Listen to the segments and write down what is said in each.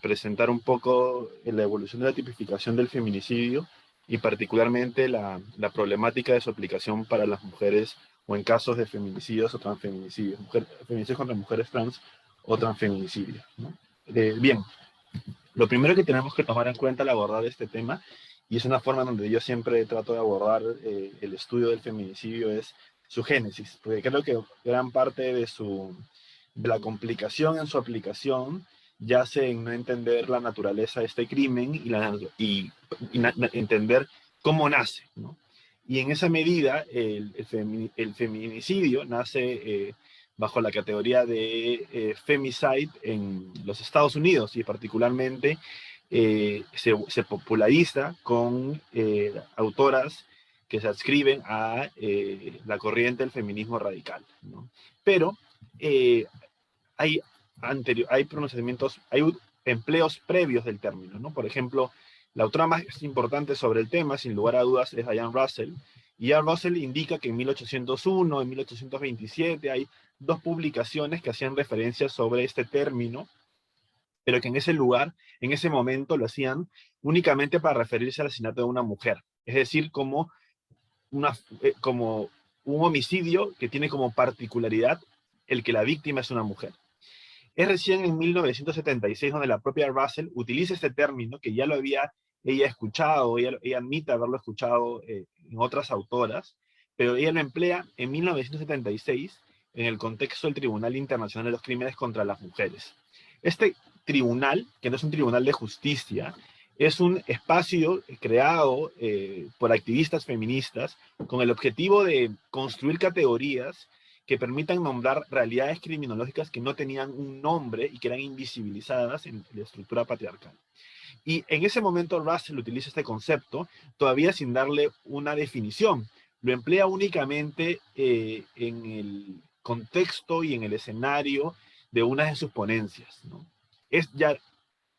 presentar un poco la evolución de la tipificación del feminicidio y particularmente la problemática de su aplicación para las mujeres o en casos de feminicidios o transfeminicidios, feminicidios contra mujeres trans o transfeminicidios, ¿no? Bien, lo primero que tenemos que tomar en cuenta al abordar este tema, y es una forma donde yo siempre trato de abordar el estudio del feminicidio, es su génesis, porque creo que gran parte de la complicación en su aplicación yace en no entender la naturaleza de este crimen entender cómo nace, ¿no? Y en esa medida, el feminicidio nace bajo la categoría de femicide en los Estados Unidos y particularmente se populariza con autoras que se adscriben a la corriente del feminismo radical, ¿no? Pero eh, hay, hay pronunciamientos, hay empleos previos del término, ¿no? Por ejemplo, la autora más importante sobre el tema, sin lugar a dudas, es Diane Russell. Y Diane Russell indica que en 1801, en 1827, hay dos publicaciones que hacían referencia sobre este término, pero que en ese lugar, en ese momento, lo hacían únicamente para referirse al asesinato de una mujer. Es decir, como un homicidio que tiene como particularidad el que la víctima es una mujer. Es recién en 1976 donde la propia Russell utiliza este término que ya lo había ella escuchado, ella admite haberlo escuchado en otras autoras, pero ella lo emplea en 1976 en el contexto del Tribunal Internacional de los Crímenes contra las Mujeres. Este tribunal, que no es un tribunal de justicia, es un espacio creado por activistas feministas con el objetivo de construir categorías que permitan nombrar realidades criminológicas que no tenían un nombre y que eran invisibilizadas en la estructura patriarcal. Y en ese momento Russell utiliza este concepto todavía sin darle una definición. Lo emplea únicamente en el contexto y en el escenario de una de sus ponencias, ¿no? Es ya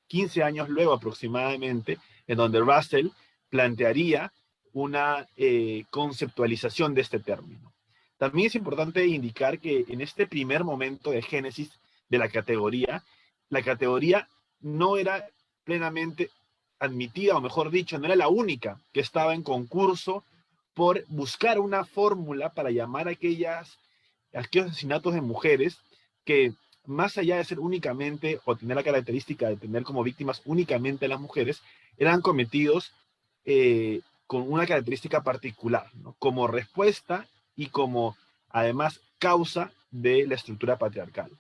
15 años luego aproximadamente en donde Russell plantearía una conceptualización de este término. También es importante indicar que en este primer momento de génesis de la categoría no era plenamente admitida, o mejor dicho, no era la única que estaba en concurso por buscar una fórmula para llamar a aquellos asesinatos de mujeres que, más allá de ser únicamente o tener la característica de tener como víctimas únicamente a las mujeres, eran cometidos con una característica particular, ¿no? Como respuesta y como además causa de la estructura patriarcal.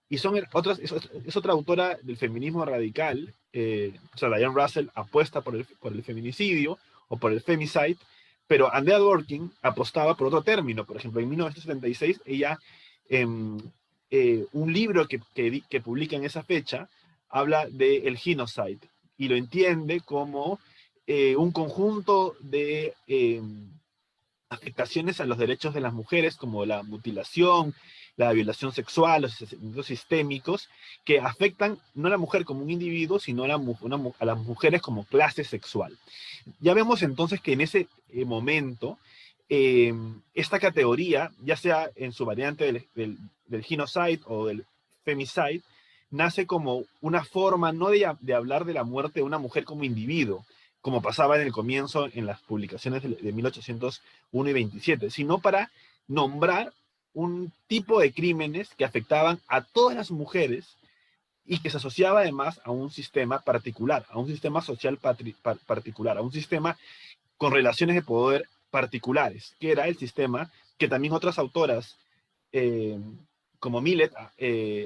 Y es otra autora del feminismo radical, o sea, Diane Russell apuesta por el feminicidio o por el femicide, pero Andrea Dworkin apostaba por otro término. Por ejemplo, en 1976 ella, en un libro que publica en esa fecha, habla del genocide y lo entiende como un conjunto de afectaciones a los derechos de las mujeres, como la mutilación, la violación sexual, los asesinatos sistémicos, que afectan no a la mujer como un individuo, sino a las mujeres como clase sexual. Ya vemos entonces que en ese momento, esta categoría, ya sea en su variante del genocide o del femicide, nace como una forma no de hablar de la muerte de una mujer como individuo, como pasaba en el comienzo en las publicaciones de 1801 y 27, sino para nombrar un tipo de crímenes que afectaban a todas las mujeres y que se asociaba además a un sistema particular, a un sistema social particular, a un sistema con relaciones de poder particulares, que era el sistema que también otras autoras eh, como Millet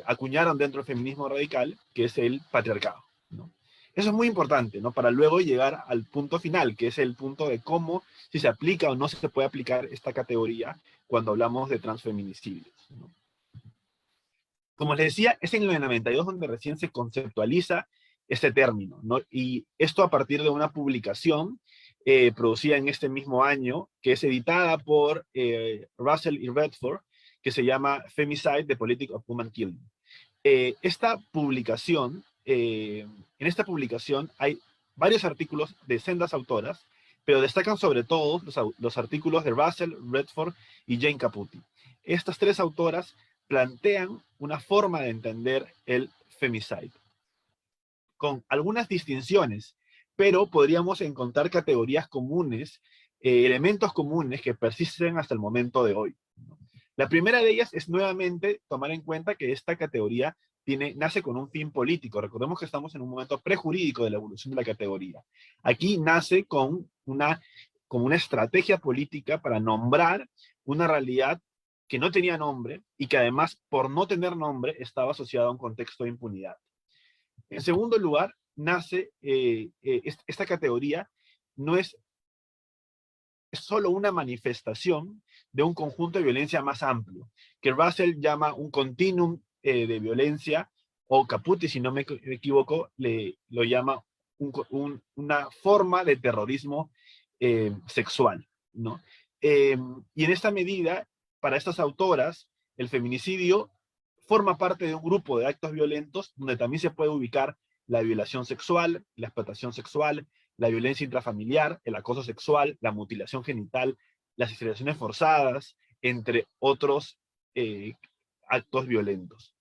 acuñaron dentro del feminismo radical, que es el patriarcado, ¿no? Eso es muy importante, ¿no? Para luego llegar al punto final, que es el punto de cómo, si se aplica o no se puede aplicar esta categoría cuando hablamos de transfeminicidios, ¿no? Como les decía, es en el 92 donde recién se conceptualiza este término, ¿no? Y esto a partir de una publicación producida en este mismo año, que es editada por Russell y Redford, que se llama Femicide, The Politics of Woman Killing. En esta publicación hay varios artículos de sendas autoras, pero destacan sobre todo los artículos de Russell, Redford y Jane Caputi. Estas tres autoras plantean una forma de entender el femicide. con algunas distinciones, pero podríamos encontrar categorías comunes, elementos comunes que persisten hasta el momento de hoy, ¿no? La primera de ellas es nuevamente tomar en cuenta que esta categoría nace con un fin político. Recordemos que estamos en un momento prejurídico de la evolución de la categoría. Aquí nace con una estrategia política para nombrar una realidad que no tenía nombre y que además, por no tener nombre, estaba asociada a un contexto de impunidad. En segundo lugar, nace esta categoría no es solo una manifestación de un conjunto de violencia más amplio, que Russell llama un continuum de violencia, o Caputi, si no me equivoco, lo llama una forma de terrorismo sexual, ¿no? Y en esta medida, para estas autoras, el feminicidio forma parte de un grupo de actos violentos donde también se puede ubicar la violación sexual, la explotación sexual, la violencia intrafamiliar, el acoso sexual, la mutilación genital, las esterilizaciones forzadas, entre otros actos violentos.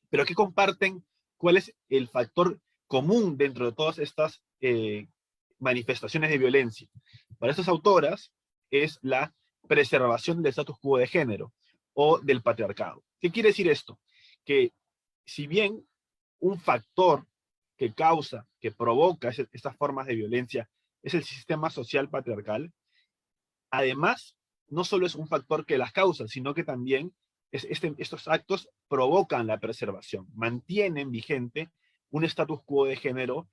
Pero ¿qué comparten? ¿Cuál es el factor común dentro de todas estas manifestaciones de violencia? Para estas autoras es la preservación del status quo de género o del patriarcado. ¿Qué quiere decir esto? Que si bien un factor que causa, que provoca estas formas de violencia es el sistema social patriarcal, además, no solo es un factor que las causa, sino que también estos actos provocan la preservación, mantienen vigente un status quo de género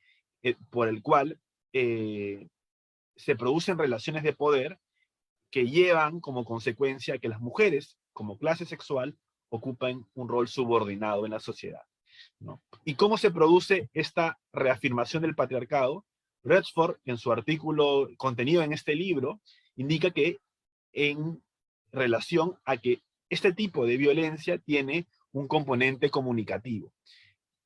por el cual se producen relaciones de poder que llevan como consecuencia que las mujeres, como clase sexual, ocupen un rol subordinado en la sociedad, ¿no? ¿Y cómo se produce esta reafirmación del patriarcado? Redford, en su artículo contenido en este libro, indica que en relación a que este tipo de violencia tiene un componente comunicativo,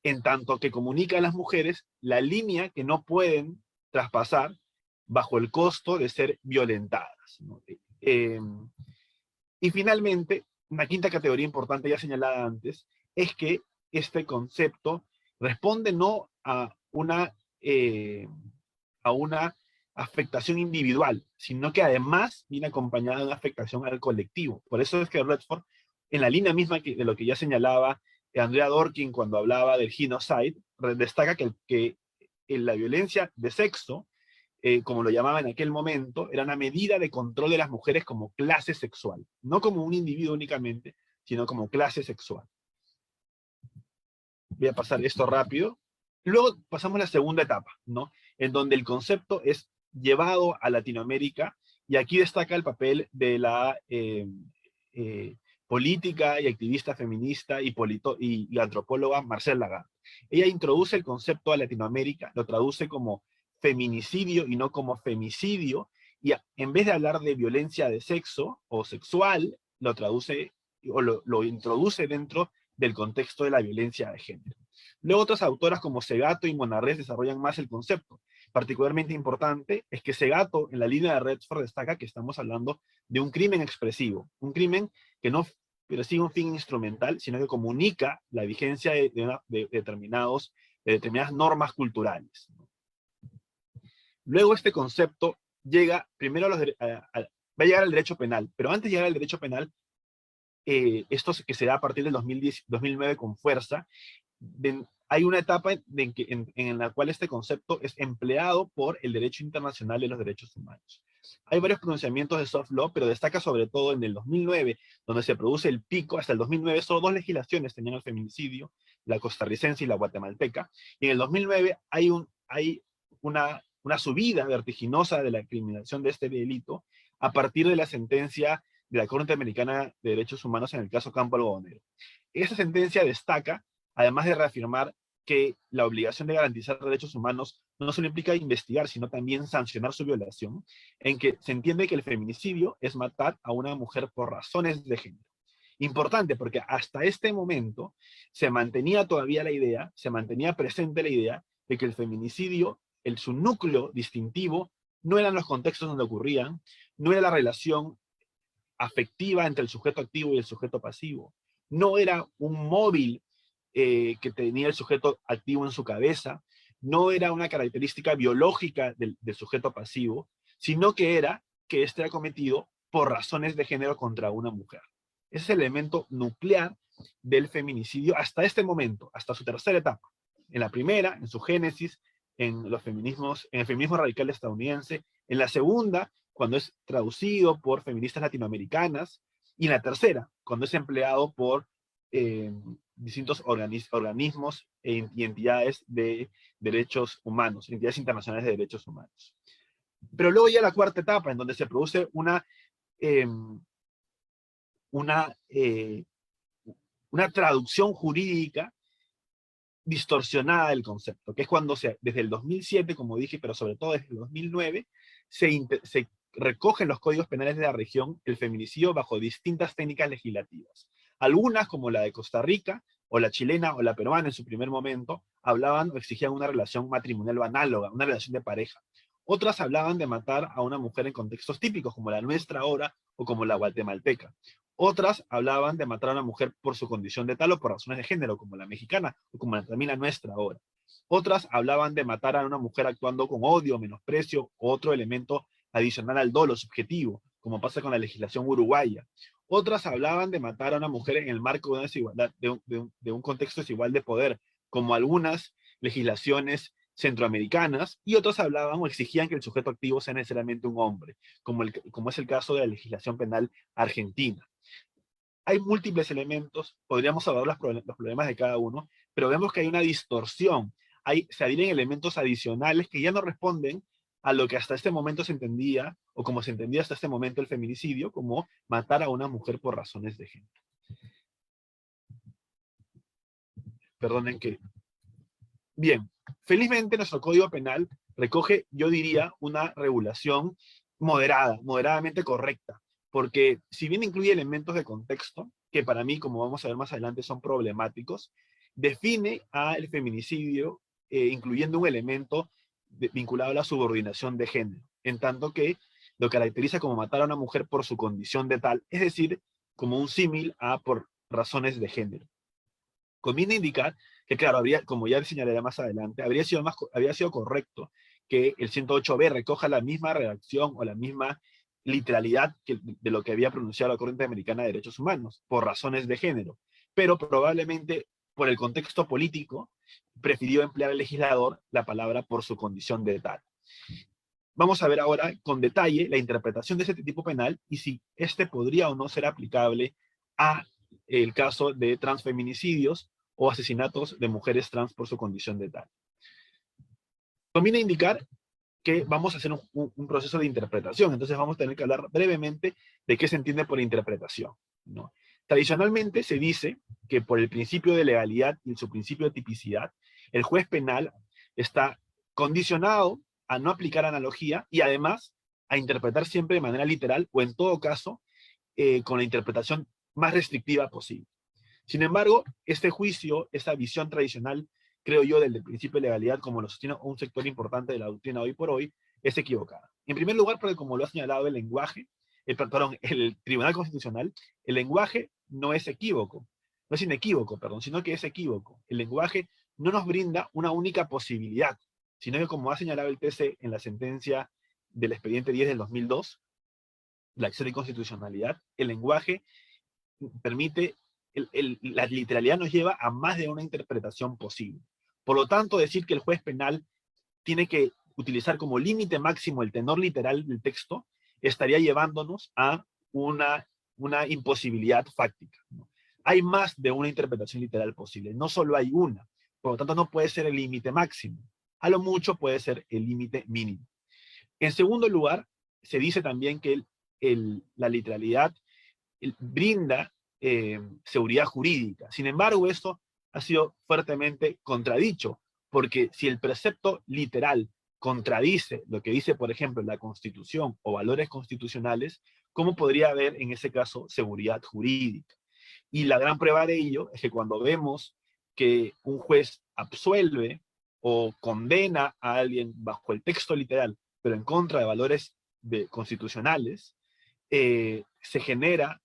en tanto que comunica a las mujeres la línea que no pueden traspasar bajo el costo de ser violentadas, ¿no? Y finalmente, una quinta categoría importante ya señalada antes, es que este concepto responde no a una afectación individual, sino que además viene acompañada de una afectación al colectivo. Por eso es que Redford, en la línea misma de lo que ya señalaba Andrea Dworkin cuando hablaba del genocide, destaca que la violencia de sexo, como lo llamaba en aquel momento, era una medida de control de las mujeres como clase sexual, no como un individuo únicamente, sino como clase sexual. Voy a pasar esto rápido. Luego pasamos a la segunda etapa, ¿no? En donde el concepto es llevado a Latinoamérica, y aquí destaca el papel de la política y activista feminista y antropóloga Marcelle Lagarde. Ella introduce el concepto a Latinoamérica, lo traduce como feminicidio y no como femicidio, y en vez de hablar de violencia de sexo o sexual, lo traduce o lo introduce dentro del contexto de la violencia de género. Luego otras autoras como Segato y Monarrés desarrollan más el concepto. Particularmente importante es que Segato, en la línea de Redford, destaca que estamos hablando de un crimen expresivo, un crimen que no persigue un fin instrumental, sino que comunica la vigencia de determinadas normas culturales. Luego este concepto llega primero va a llegar al derecho penal, pero antes de llegar al derecho penal, esto que se da a partir del 2009 con fuerza, hay una etapa en la cual este concepto es empleado por el derecho internacional de los derechos humanos. Hay varios pronunciamientos de soft law, pero destaca sobre todo en el 2009, donde se produce el pico. Hasta el 2009 solo dos legislaciones tenían el feminicidio, la costarricense y la guatemalteca, y en el 2009 hay una subida vertiginosa de la criminalización de este delito a partir de la sentencia de la Corte Interamericana de Derechos Humanos en el caso Campo Algodonero. Esta sentencia destaca, además de reafirmar que la obligación de garantizar derechos humanos no solo implica investigar, sino también sancionar su violación, en que se entiende que el feminicidio es matar a una mujer por razones de género. Importante, porque hasta este momento se mantenía todavía la idea, se mantenía presente la idea de que el feminicidio, su núcleo distintivo, no eran los contextos donde ocurrían, no era la relación afectiva entre el sujeto activo y el sujeto pasivo, no era un móvil que tenía el sujeto activo en su cabeza, no era una característica biológica del sujeto pasivo, sino que era que éste era cometido por razones de género contra una mujer. Ese es el elemento nuclear del feminicidio hasta este momento, hasta su tercera etapa. En la primera, en su génesis, en los feminismos, en el feminismo radical estadounidense; en la segunda, cuando es traducido por feministas latinoamericanas; y en la tercera, cuando es empleado por distintos organismos y entidades de derechos humanos, entidades internacionales de derechos humanos. Pero luego ya la cuarta etapa, en donde se produce eh, una, eh, una traducción jurídica distorsionada del concepto, que es cuando desde el 2007, como dije, pero sobre todo desde el 2009, se recogen los códigos penales de la región el feminicidio bajo distintas técnicas legislativas. Algunas, como la de Costa Rica, o la chilena, o la peruana en su primer momento, hablaban o exigían una relación matrimonial o análoga, una relación de pareja. Otras hablaban de matar a una mujer en contextos típicos, como la nuestra ahora, o como la guatemalteca. Otras hablaban de matar a una mujer por su condición de tal o por razones de género, como la mexicana, o como también la nuestra ahora. Otras hablaban de matar a una mujer actuando con odio, menosprecio, o otro elemento adicional al dolo subjetivo, como pasa con la legislación uruguaya. Otras hablaban de matar a una mujer en el marco de una desigualdad, de un contexto desigual de poder, como algunas legislaciones centroamericanas, y otras hablaban o exigían que el sujeto activo sea necesariamente un hombre, como es el caso de la legislación penal argentina. Hay múltiples elementos, podríamos hablar los problemas de cada uno, pero vemos que hay una distorsión. Se adhieren elementos adicionales que ya no responden a lo que hasta este momento se entendía, o como se entendía hasta este momento el feminicidio, como matar a una mujer por razones de género. Perdonen que... Bien, felizmente nuestro Código Penal recoge, yo diría, una regulación moderadamente correcta, porque si bien incluye elementos de contexto, que para mí, como vamos a ver más adelante, son problemáticos, define al feminicidio incluyendo un elemento vinculado a la subordinación de género, en tanto que lo caracteriza como matar a una mujer por su condición de tal, es decir, como un símil a por razones de género. Conviene indicar que, claro, como ya señalaré más adelante, habría sido correcto que el 108b recoja la misma redacción o la misma literalidad de lo que había pronunciado la Corte Americana de Derechos Humanos, por razones de género, pero probablemente por el contexto político prefirió emplear el legislador la palabra por su condición de tal. Vamos a ver ahora con detalle la interpretación de ese tipo penal y si este podría o no ser aplicable a el caso de transfeminicidios o asesinatos de mujeres trans por su condición de tal. Conviene indicar que vamos a hacer un proceso de interpretación, entonces vamos a tener que hablar brevemente de qué se entiende por interpretación, ¿no? Tradicionalmente se dice que por el principio de legalidad y su principio de tipicidad, el juez penal está condicionado a no aplicar analogía y además a interpretar siempre de manera literal o en todo caso con la interpretación más restrictiva posible. Sin embargo, este juicio, esta visión tradicional, creo yo, del principio de legalidad, como lo sostiene un sector importante de la doctrina hoy por hoy, es equivocada. En primer lugar, porque como lo ha señalado el lenguaje, el Tribunal Constitucional, el lenguaje no es equívoco, no es inequívoco, perdón, sino que es equívoco. El lenguaje no nos brinda una única posibilidad, sino que como ha señalado el TC en la sentencia del expediente 10 del 2002, la acción de inconstitucionalidad, el lenguaje permite, la literalidad nos lleva a más de una interpretación posible. Por lo tanto, decir que el juez penal tiene que utilizar como límite máximo el tenor literal del texto estaría llevándonos a una imposibilidad fáctica, ¿no? Hay más de una interpretación literal posible, no solo hay una. Por lo tanto, no puede ser el límite máximo. A lo mucho puede ser el límite mínimo. En segundo lugar, se dice también que la literalidad brinda seguridad jurídica. Sin embargo, esto ha sido fuertemente contradicho, porque si el precepto literal contradice lo que dice, por ejemplo, la Constitución o valores constitucionales, ¿cómo podría haber en ese caso seguridad jurídica? Y la gran prueba de ello es que cuando vemos que un juez absuelve o condena a alguien bajo el texto literal, pero en contra de valores constitucionales, se genera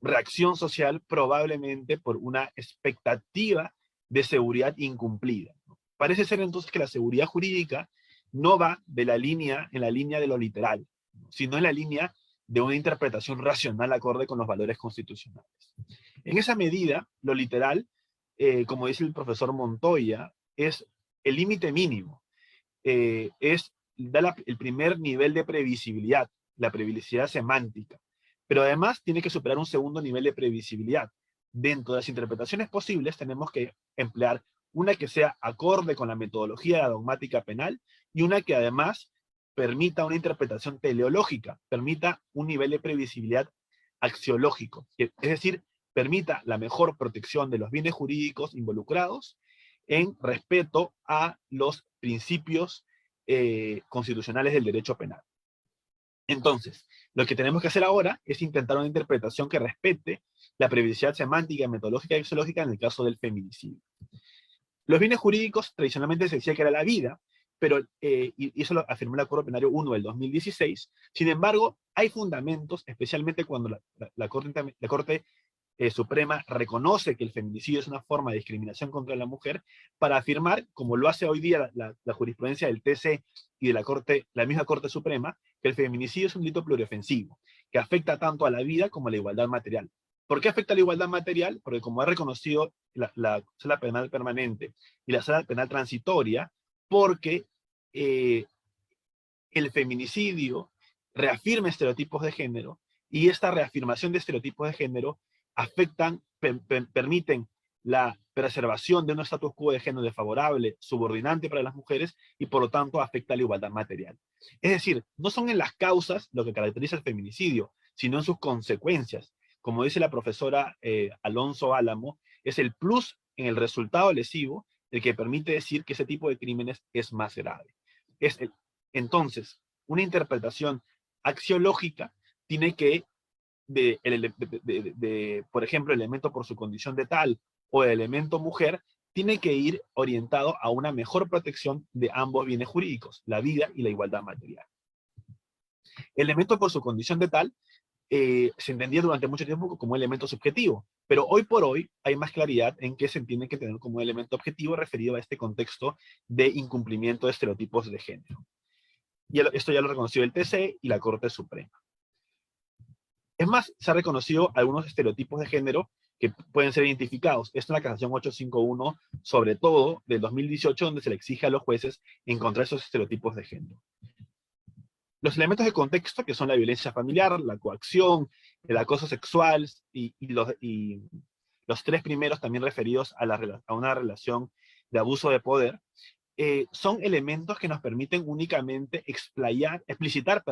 reacción social, probablemente por una expectativa de seguridad incumplida. Parece ser entonces que la seguridad jurídica no va de la línea, en la línea de lo literal, sino en la línea de una interpretación racional acorde con los valores constitucionales. En esa medida, lo literal, como dice el profesor Montoya, es el límite mínimo, da el primer nivel de previsibilidad, la previsibilidad semántica, pero además tiene que superar un segundo nivel de previsibilidad. Dentro de las interpretaciones posibles tenemos que emplear una que sea acorde con la metodología de la dogmática penal y una que además permita una interpretación teleológica, permita un nivel de previsibilidad axiológico, es decir, permita la mejor protección de los bienes jurídicos involucrados en respeto a los principios constitucionales del derecho penal. Entonces, lo que tenemos que hacer ahora es intentar una interpretación que respete la previsibilidad semántica, metodológica y axiológica en el caso del feminicidio. Los bienes jurídicos tradicionalmente se decía que era la vida, pero, y eso lo afirmó el Acuerdo Plenario 1 del 2016. Sin embargo, hay fundamentos, especialmente cuando la Corte Suprema reconoce que el feminicidio es una forma de discriminación contra la mujer, para afirmar, como lo hace hoy día la jurisprudencia del TC y de la misma Corte Suprema, que el feminicidio es un delito pluriofensivo, que afecta tanto a la vida como a la igualdad material. ¿Por qué afecta a la igualdad material? Porque como ha reconocido la Sala Penal Permanente y la Sala Penal Transitoria, porque el feminicidio reafirma estereotipos de género, y esta reafirmación de estereotipos de género permiten la preservación de un status quo de género desfavorable, subordinante para las mujeres, y por lo tanto afecta a la igualdad material. Es decir, no son en las causas lo que caracteriza el feminicidio, sino en sus consecuencias. Como dice la profesora Alonso Álamo, es el plus en el resultado lesivo el que permite decir que ese tipo de crímenes es más grave. Entonces, una interpretación axiológica tiene que, por ejemplo, el elemento por su condición de tal o el elemento mujer, tiene que ir orientado a una mejor protección de ambos bienes jurídicos, la vida y la igualdad material. El elemento por su condición de tal se entendía durante mucho tiempo como un elemento subjetivo, pero hoy por hoy hay más claridad en que se entiende que tener como un elemento objetivo referido a este contexto de incumplimiento de estereotipos de género. Y esto ya lo reconoció el TC y la Corte Suprema. Es más, se ha reconocido algunos estereotipos de género que pueden ser identificados. Esto en la Casación 851, sobre todo del 2018, donde se le exige a los jueces encontrar esos estereotipos de género. Los elementos de contexto, que son la violencia familiar, la coacción, el acoso sexual, y los tres primeros también referidos a una relación de abuso de poder, son elementos que nos permiten únicamente explicitar,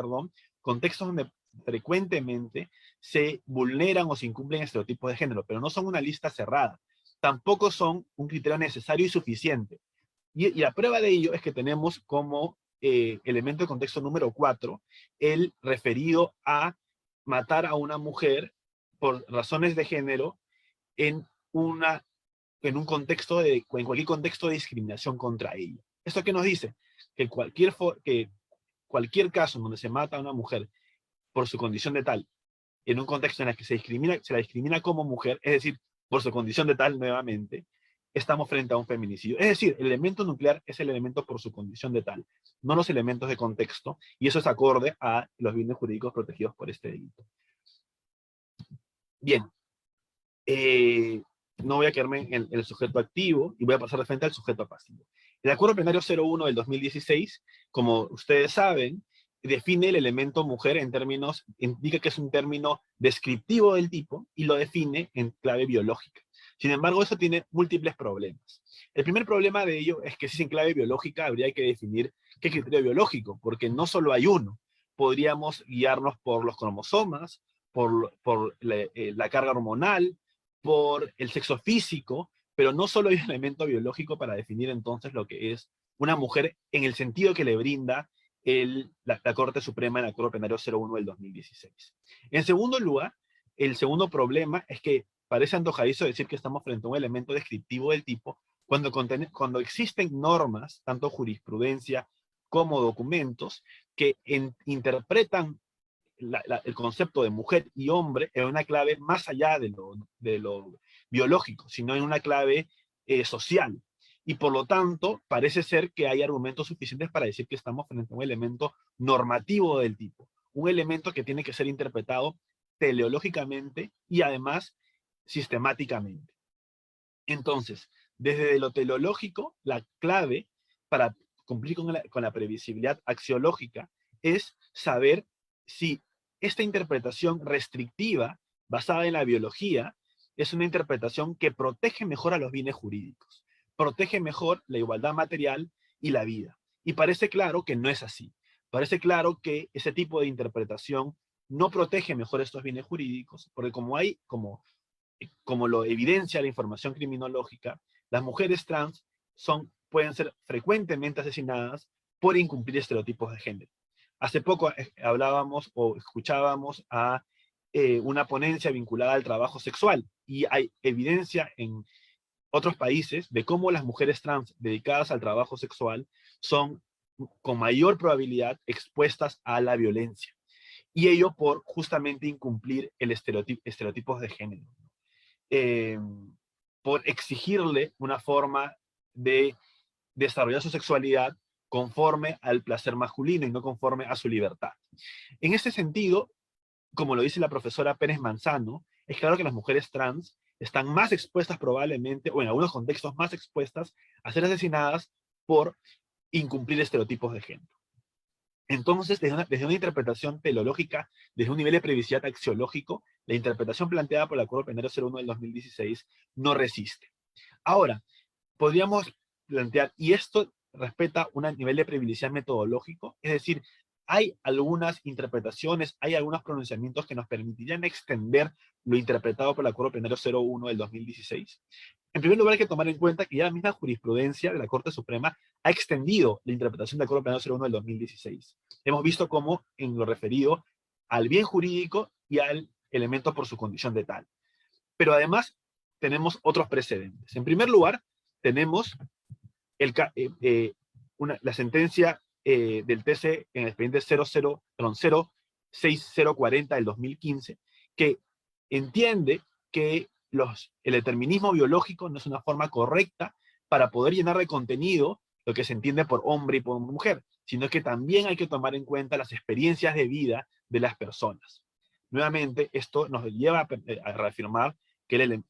contextos donde frecuentemente se vulneran o se incumplen estereotipos de género, pero no son una lista cerrada. Tampoco son un criterio necesario y suficiente. Y la prueba de ello es que tenemos como elemento de contexto número 4, el referido a matar a una mujer por razones de género en un contexto en cualquier contexto de discriminación contra ella. ¿Esto qué nos dice? Que cualquier caso en donde se mata a una mujer por su condición de tal, en un contexto en el que se la discrimina como mujer, es decir, por su condición de tal nuevamente, estamos frente a un feminicidio. Es decir, el elemento nuclear es el elemento por su condición de tal, no los elementos de contexto, y eso es acorde a los bienes jurídicos protegidos por este delito. Bien, no voy a quedarme en el sujeto activo y voy a pasar de frente al sujeto pasivo. El Acuerdo Plenario 01 del 2016, como ustedes saben, define el elemento mujer indica que es un término descriptivo del tipo y lo define en clave biológica. Sin embargo, eso tiene múltiples problemas. El primer problema de ello es que si es en clave biológica habría que definir qué criterio biológico, porque no solo hay uno. Podríamos guiarnos por los cromosomas, por la carga hormonal, por el sexo físico, pero no solo hay un elemento biológico para definir entonces lo que es una mujer en el sentido que le brinda la Corte Suprema en el Acuerdo Plenario 01 del 2016. En segundo lugar, el segundo problema es que parece antojadizo decir que estamos frente a un elemento descriptivo del tipo cuando existen normas, tanto jurisprudencia como documentos, que interpretan el concepto de mujer y hombre en una clave más allá de lo biológico, sino en una clave social. Y por lo tanto, parece ser que hay argumentos suficientes para decir que estamos frente a un elemento normativo del tipo, un elemento que tiene que ser interpretado teleológicamente y además sistemáticamente. Entonces, desde lo teleológico, la clave para cumplir con la previsibilidad axiológica es saber si esta interpretación restrictiva, basada en la biología, es una interpretación que protege mejor a los bienes jurídicos, protege mejor la igualdad material y la vida. Y parece claro que no es así. Parece claro que ese tipo de interpretación no protege mejor estos bienes jurídicos, porque como lo evidencia la información criminológica, las mujeres trans pueden ser frecuentemente asesinadas por incumplir estereotipos de género. Hace poco hablábamos o escuchábamos a una ponencia vinculada al trabajo sexual, y hay evidencia en otros países de cómo las mujeres trans dedicadas al trabajo sexual son con mayor probabilidad expuestas a la violencia. Y ello por justamente incumplir el estereotipos de género. Eh, por exigirle una forma de desarrollar su sexualidad conforme al placer masculino y no conforme a su libertad. En ese sentido, como lo dice la profesora Pérez Manzano, es claro que las mujeres trans están más expuestas probablemente, o en algunos contextos más expuestas, a ser asesinadas por incumplir estereotipos de género. Entonces, desde una interpretación teleológica, desde un nivel de previsibilidad axiológico, la interpretación planteada por el Acuerdo Plenario 01 del 2016 no resiste. Ahora, podríamos plantear, y esto respeta un nivel de previsibilidad metodológico, es decir, hay algunas interpretaciones, hay algunos pronunciamientos que nos permitirían extender lo interpretado por el Acuerdo Plenario 01 del 2016. En primer lugar, hay que tomar en cuenta que ya la misma jurisprudencia de la Corte Suprema ha extendido la interpretación del Acuerdo Plenario 01 del 2016. Hemos visto cómo en lo referido al bien jurídico y al elemento por su condición de tal. Pero además tenemos otros precedentes. En primer lugar, tenemos la sentencia del TC en el expediente 06040 del 2015, que entiende que el determinismo biológico no es una forma correcta para poder llenar de contenido lo que se entiende por hombre y por mujer, sino que también hay que tomar en cuenta las experiencias de vida de las personas. Nuevamente, esto nos lleva a reafirmar que el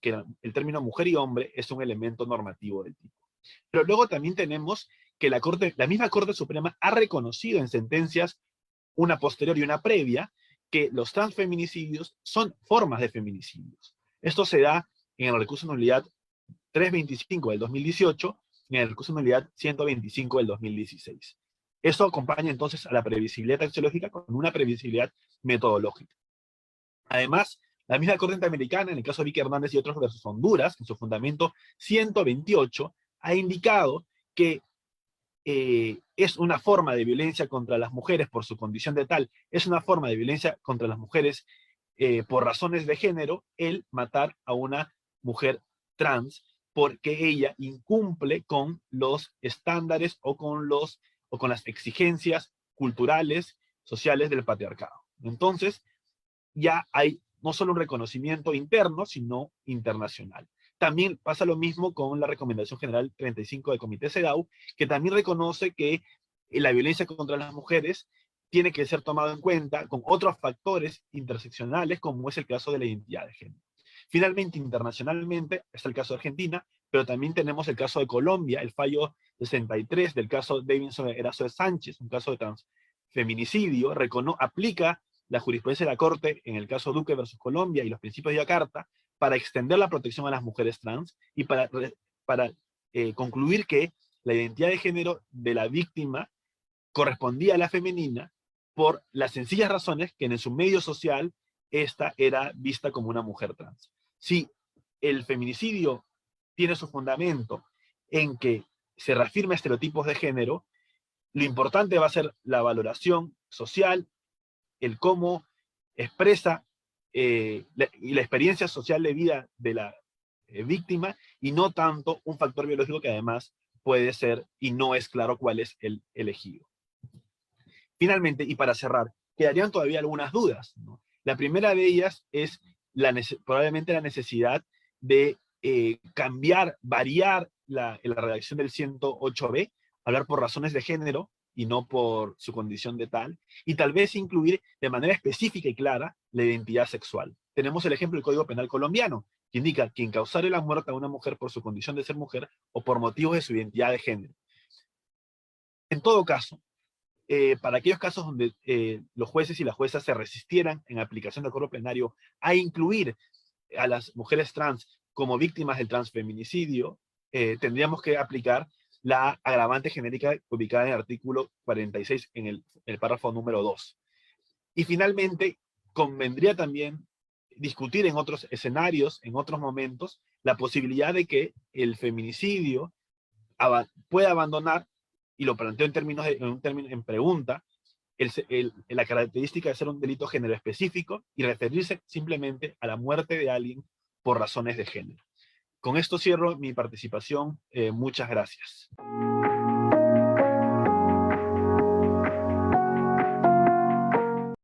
término mujer y hombre es un elemento normativo del tipo. Pero luego también tenemos que la misma Corte Suprema ha reconocido en sentencias, una posterior y una previa, que los transfeminicidios son formas de feminicidios. Esto se da en el recurso de nulidad 325 del 2018 y en el recurso de nulidad 125 del 2016. Eso acompaña entonces a la previsibilidad axiológica con una previsibilidad metodológica. Además, la misma Corte Interamericana, en el caso de Vicky Hernández y otros versus Honduras, en su fundamento 128, ha indicado que es una forma de violencia contra las mujeres por su condición de tal, es una forma de violencia contra las mujeres por razones de género, el matar a una mujer trans porque ella incumple con los estándares o con las exigencias culturales, sociales del patriarcado. Entonces, ya hay no solo un reconocimiento interno, sino internacional. También pasa lo mismo con la Recomendación General 35 del Comité CEDAW, que también reconoce que la violencia contra las mujeres tiene que ser tomado en cuenta con otros factores interseccionales, como es el caso de la identidad de género. Finalmente, internacionalmente, está el caso de Argentina, pero también tenemos el caso de Colombia, el fallo 63 del caso Davidson Erazo de Sánchez, un caso de transfeminicidio, aplica la jurisprudencia de la Corte en el caso Duque versus Colombia y los principios de Yakarta para extender la protección a las mujeres trans y para concluir que la identidad de género de la víctima correspondía a la femenina por las sencillas razones que en su medio social esta era vista como una mujer trans. Si el feminicidio tiene su fundamento en que se reafirma estereotipos de género, lo importante va a ser la valoración social, el cómo expresa y la experiencia social de vida de la víctima, y no tanto un factor biológico que además puede ser y no es claro cuál es el elegido. Finalmente, y para cerrar, quedarían todavía algunas dudas, ¿no? La primera de ellas es probablemente la necesidad de cambiar, variar la redacción del 108b, hablar por razones de género y no por su condición de tal, y tal vez incluir de manera específica y clara la identidad sexual. Tenemos el ejemplo del Código Penal colombiano, que indica quien causare la muerte a una mujer por su condición de ser mujer o por motivos de su identidad de género. En todo caso, para aquellos casos donde los jueces y las juezas se resistieran en aplicación del Código Plenario a incluir a las mujeres trans como víctimas del transfeminicidio, tendríamos que aplicar la agravante genérica ubicada en el artículo 46 en el párrafo número 2. Y finalmente, convendría también discutir en otros escenarios, en otros momentos, la posibilidad de que el feminicidio pueda abandonar, y lo planteo en términos en pregunta, la característica de ser un delito género específico y referirse simplemente a la muerte de alguien por razones de género. Con esto cierro mi participación. Muchas gracias.